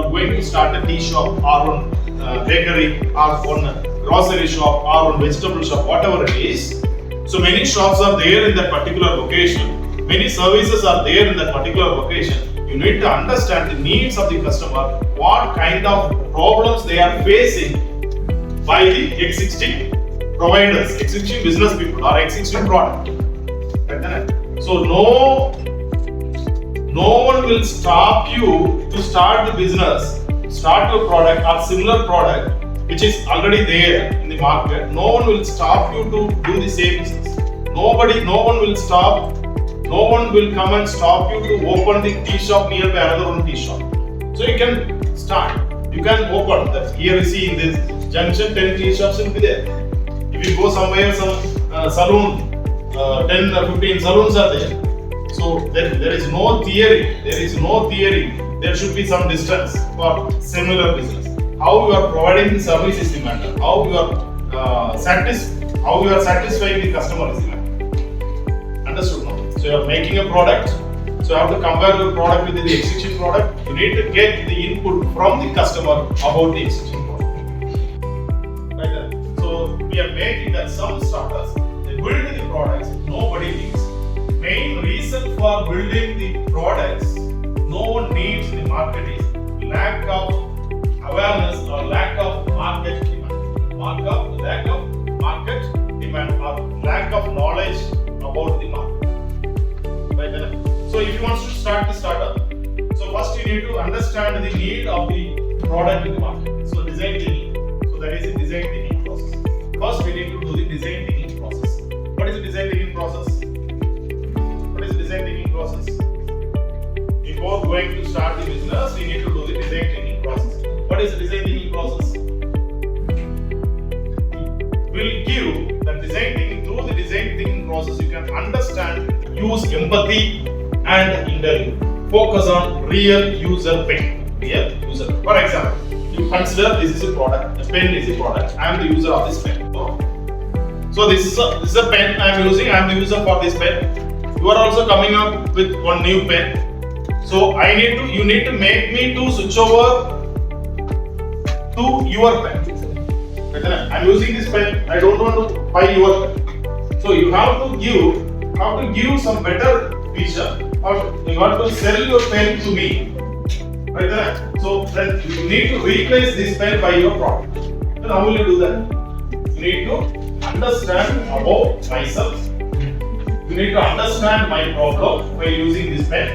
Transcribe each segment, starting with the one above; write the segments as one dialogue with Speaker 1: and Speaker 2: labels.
Speaker 1: are going to start a tea shop or one bakery or one grocery shop or one vegetable shop, whatever it is. So many shops are there in that particular location. Many services are there in that particular location. You need to understand the needs of the customer, what kind of problems they are facing by the existing providers, existing business people or existing product. So no one will stop you to start the business, start your product or similar product which is already there in the market. No one will stop you to do the same business. No one will stop. No one will come and stop you to open the tea shop nearby another one tea shop. So you can start. You can open that. Here you see in this junction 10 tea shops will be there. If you go somewhere, some saloon, 10 or 15 saloons are there. So there is no theory. There is no theory. There should be some distance for similar business. How you are providing the service is the matter. How you are satisfying the customer is the matter. Understood? No? So you are making a product. So you have to compare your product with the existing product. You need to get the input from the customer about the existing product. Right there. So we are making that some startups, they build the products nobody needs. Main reason for building the products no one needs in the market is lack of awareness or lack of market demand. Lack of market demand or lack of knowledge about the market. Right there. So if you want to start the startup, so first you need to understand the need of the product in the market. So design thinking. So that is the design thinking process. First we need to do the design thinking process. What is the design thinking process? What is the design thinking process? Before going to start the business, we need to do the design thinking process. What is the design thinking process? We'll give the design thinking. Through the design thinking process, you can understand, use empathy and interview. Focus on real user pain. Real user pain. For example, you consider this is a product. The pen is a product. I am the user of this pen. So this is a pen I am using. I am the user for this pen. You are also coming up with one new pen. So you need to make me to switch over to your pen. I am using this pen. I don't want to buy your pen. So you have to give some better feature, or you want to sell your pen to me. Right there. So then you need to replace this pen by your product. Then how will you do that? You need to understand about myself. You need to understand my problem by using this pen.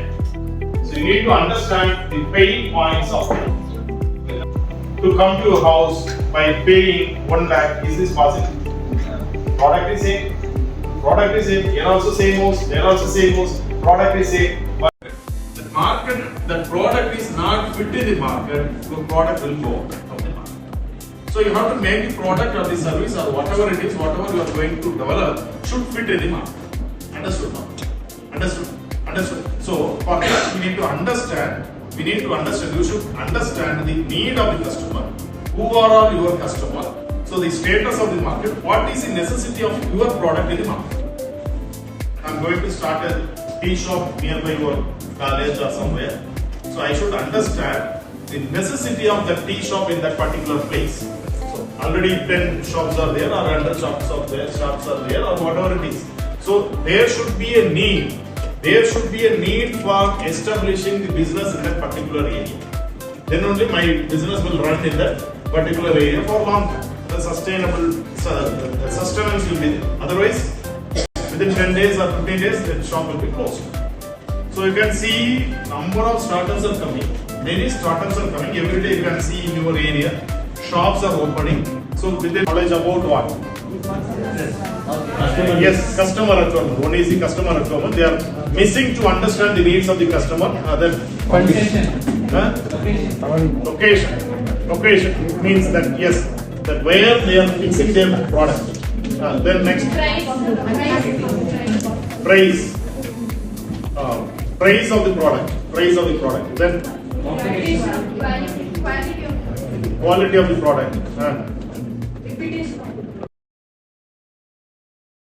Speaker 1: So you need to understand the pain points of it. To come to your house by paying 1 lakh, is this possible? Product is same. Here also same house. There also same house. Product is same. But the product is not fit in the market. The product will go out of the market. So you have to make the product or the service or whatever it is, whatever you are going to develop, should fit in the market. Understood? Understood. So for that we need to understand. You should understand the need of the customer. Who are your customer? So the status of the market. What is the necessity of your product in the market? I am going to start a tea shop nearby your college or somewhere. So I should understand the necessity of the tea shop in that particular place. So already 10 shops are there, or 100 shops are there, or whatever it is. So there should be a need. There should be a need for establishing the business in that particular area. Then only my business will run in that particular area for long time. The sustenance will be there. Otherwise, within 10 days or 15 days, the shop will be closed. So you can see number of startups are coming. Many startups are coming. Every day you can see in your area, shops are opening. So with the knowledge about what? Yes, customer requirement. One is the customer requirement. They are missing to understand the needs of the customer. Location means that yes, that where they are fixing their product. Then next, price. Price of the product. Then quality of the product.